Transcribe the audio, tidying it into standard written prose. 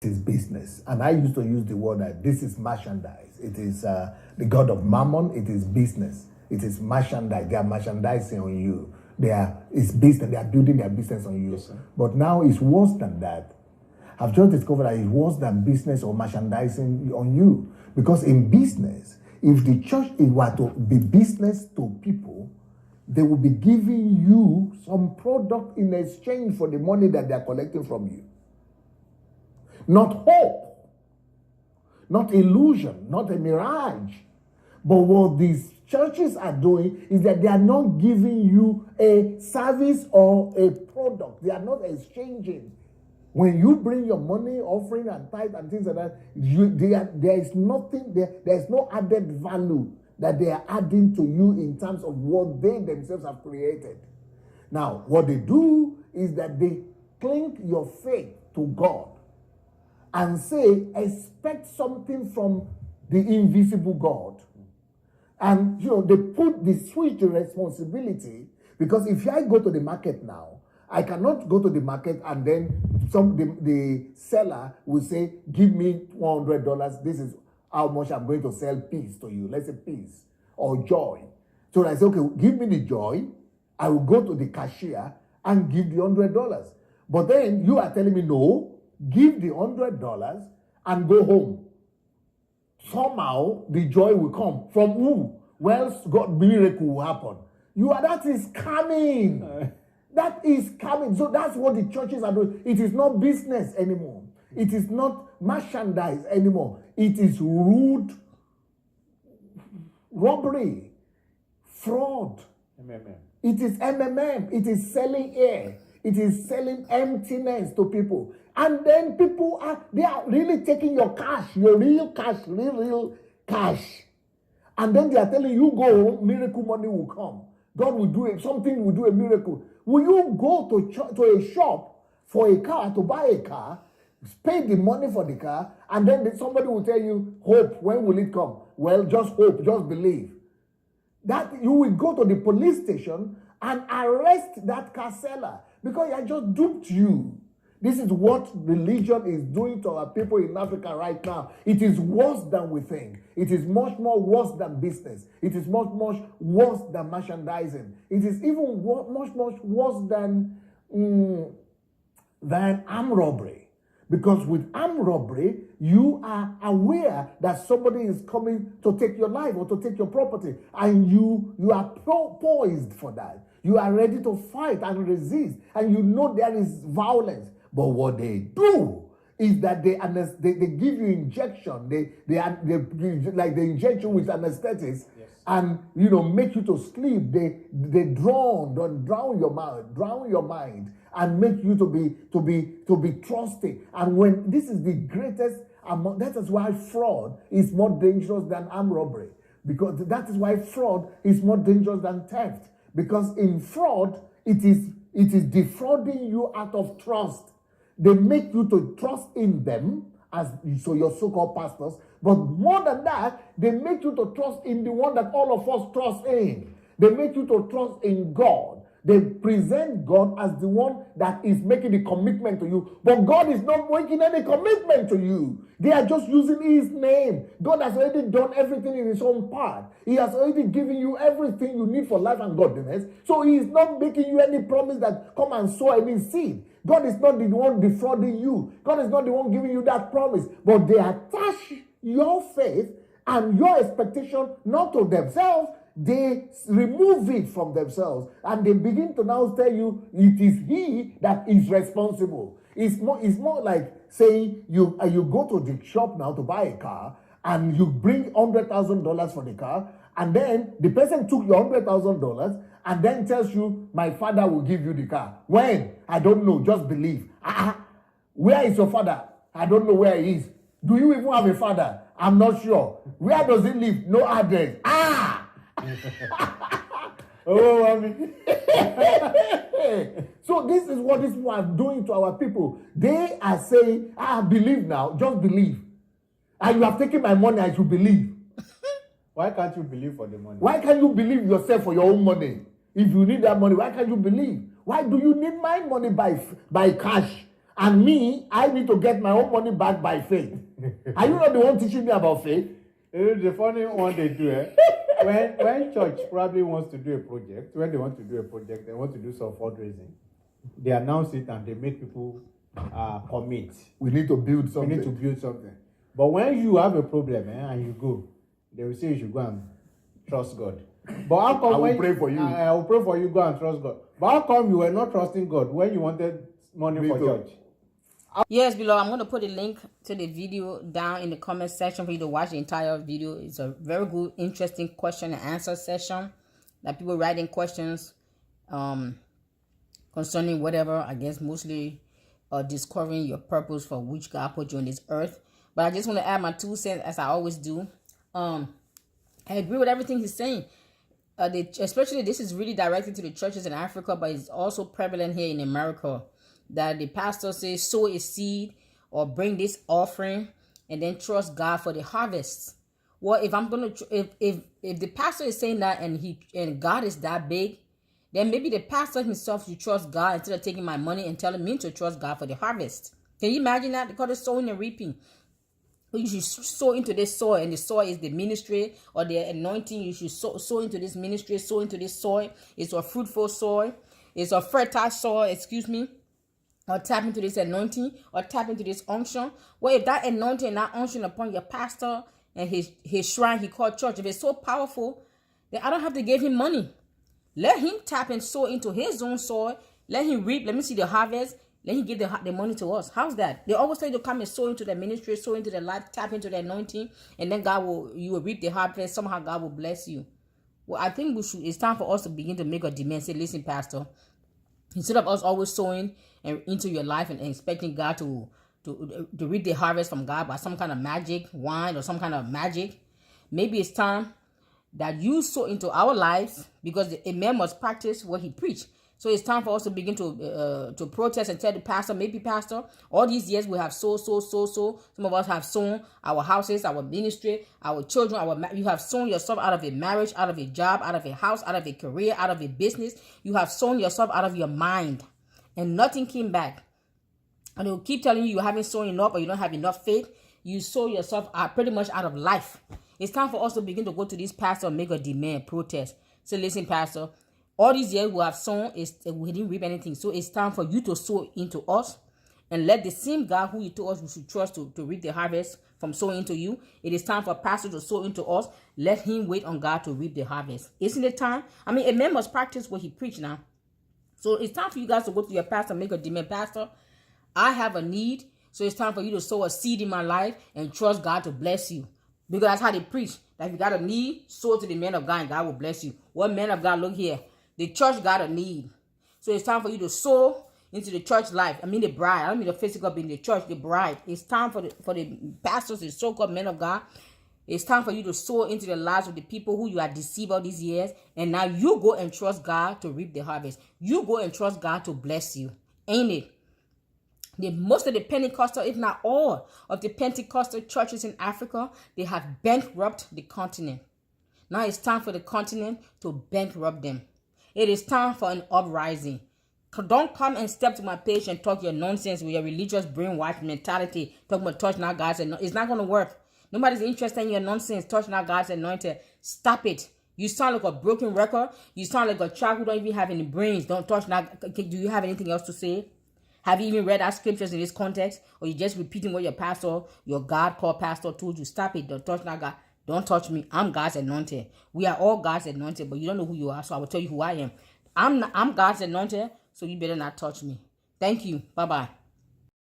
It is business. And I used to use the word that this is merchandise. It is the god of mammon. It is business. It is merchandise. They are merchandising on you. It's business. They are building their business on you. Yes, but now it's worse than that. I've just discovered that it's worse than business or merchandising on you. Because in business, if the church were to be business to people, they will be giving you some product in exchange for the money that they are collecting from you. Not hope, not illusion, not a mirage. But what these churches are doing is that they are not giving you a service or a product. They are not exchanging. When you bring your money, offering and tithe and things like that, there is nothing, there is no added value that they are adding to you in terms of what they themselves have created. Now, what they do is that they clink your faith to God and say, expect something from the invisible God. And, they put the switch to responsibility, because if I go to the market now, I cannot go to the market and then the seller will say, give me $100. This is how much I'm going to sell peace to you. Let's say peace or joy. So I say, okay, give me the joy. I will go to the cashier and give the $100. But then you are telling me, no, give the $100 and go home. Somehow the joy will come. From who? Well, God, miracle will happen. That is coming. That is coming. So that's what the churches are doing. It is not business anymore. It is not merchandise anymore. It is rude, robbery, fraud. MMM. It is MMM. It is selling air. It is selling emptiness to people. And then people they are really taking your cash, your real cash, real cash. And then they are telling you, go, miracle money will come. God will do it. Something will do a miracle. Will you go to a shop for a car, to buy a car, pay the money for the car, and then somebody will tell you, hope, when will it come? Well, just hope, just believe. That you will go to the police station and arrest that car seller because I just duped you. This is what religion is doing to our people in Africa right now. It is worse than we think. It is much more worse than business. It is much worse than merchandising. It is even much worse than armed robbery. Because with armed robbery, you are aware that somebody is coming to take your life or to take your property, and you are poised for that. You are ready to fight and resist, and you know there is violence. But what they do is that they give you injection. They like the injection with anesthetics, yes, and make you to sleep. They drown your mind, and make you to be trusting. And when this is the greatest amount, that is why fraud is more dangerous than armed robbery. Because that is why fraud is more dangerous than theft. Because in fraud, it is defrauding you out of trust. They make you to trust in them, so your so-called pastors. But more than that, they make you to trust in the one that all of us trust in. They make you to trust in God. They present God as the one that is making the commitment to you. But God is not making any commitment to you. They are just using his name. God has already done everything in his own part. He has already given you everything you need for life and godliness. So he is not making you any promise that come and sow any seed. God is not the one defrauding you. God is not the one giving you that promise. But they attach your faith and your expectation not to themselves. They remove it from themselves, and they begin to now tell you it is he that is responsible. It's more like saying you go to the shop now to buy a car, and you bring $100,000 for the car, and then the person took your $100,000 and then tells you, my father will give you the car. When? I don't know, just believe. Where is your father? I don't know where he is. Do you even have a father? I'm not sure. Where does he live? No address. Oh, I mean. So this is what these people are doing to our people. They are saying, believe now, just believe. And you have taken my money, I should believe. Why can't you believe for the money? Why can't you believe yourself for your own money? If you need that money, why can't you believe? Why do you need my money by cash? And me, I need to get my own money back by faith. Are you not the one teaching me about faith? The funny one they do, when church probably wants to do a project, when they want to do a project, they want to do some fundraising, they announce it and they make people commit. We need to build something. We need to build something. But when you have a problem and you go, they will say you should go and trust God. But how come I will pray for you. I will pray for you, go and trust God. But how come you were not trusting God when you wanted money for church? Yes, below, I'm going to put a link to the video down in the comment section for you to watch the entire video. It's a very good, interesting question and answer session that people writing questions concerning whatever, I guess mostly discovering your purpose for which God put you on this earth. But I just want to add my 2 cents as I always do. I agree with everything he's saying. Especially this is really directed to the churches in Africa, but it's also prevalent here in America. That the pastor says sow a seed or bring this offering and then trust God for the harvest. Well, if I'm gonna if the pastor is saying that and God is that big, then maybe the pastor himself should trust God instead of taking my money and telling me to trust God for the harvest. Can you imagine that? Because it's sowing and reaping. You should sow into this soil, and the soil is the ministry or the anointing. You should sow into this ministry, sow into this soil. It's a fruitful soil. It's a fertile soil, excuse me. Or tap into this anointing, or tap into this unction. Well, if that anointing and that unction upon your pastor and his shrine he called church, if it's so powerful, then I don't have to give him money. Let him tap and sow into his own soil. Let him reap. Let me see the harvest. Let him give the money to us. How's that? They always say to come and sow into the ministry, sow into the life, tap into the anointing, and then you will reap the harvest. Somehow God will bless you. Well, I think it's time for us to begin to make a demand. Say, listen, pastor, instead of us always sowing into your life and expecting God to reap the harvest from God by some kind of magic wine or some kind of magic, maybe it's time that you sow into our lives, because a man must practice what he preached. So it's time for us to begin to protest and tell the pastor, maybe pastor, all these years we have sow. Some of us have sown our houses, our ministry, our children, you have sown yourself out of a marriage, out of a job, out of a house, out of a career, out of a business. You have sown yourself out of your mind, and nothing came back. And they'll keep telling you haven't sown enough or you don't have enough faith. You sow yourself out pretty much out of life. It's time for us to begin to go to this pastor and make a demand, protest. Say, listen, pastor, all these years we have sown, we didn't reap anything. So it's time for you to sow into us, and let the same God who you told us we should trust to reap the harvest from sowing into you. It is time for pastor to sow into us. Let him wait on God to reap the harvest. Isn't it time? I mean, a man must practice what he preached now. So it's time for you guys to go to your pastor and make a demand. Pastor, I have a need. So it's time for you to sow a seed in my life and trust God to bless you. Because that's how they preach. That if you got a need, sow to the man of God and God will bless you. What man of God, look here. The church got a need. So it's time for you to sow into the church life. I mean the bride. I don't mean the physical being the church, the bride. It's time for the pastors, the so-called men of God. It's time for you to sow into the lives of the people who you are deceived all these years. And now you go and trust God to reap the harvest. You go and trust God to bless you. Ain't it? Most of the Pentecostal, if not all of the Pentecostal churches in Africa, they have bankrupted the continent. Now it's time for the continent to bankrupt them. It is time for an uprising. Don't come and step to my page and talk your nonsense with your religious brainwash mentality. Talk about touch not God's anointed. It's not going to work. Nobody's interested in your nonsense. Touch not God's anointed. Stop it. You sound like a broken record. You sound like a child who don't even have any brains. Don't touch not. Do you have anything else to say? Have you even read our scriptures in this context? Or you just repeating what your pastor, your God-called pastor told you? Stop it. Don't touch not God. Don't touch me. I'm God's anointed. We are all God's anointed, but you don't know who you are, so I will tell you who I am. I'm God's anointed, so you better not touch me. Thank you. Bye-bye.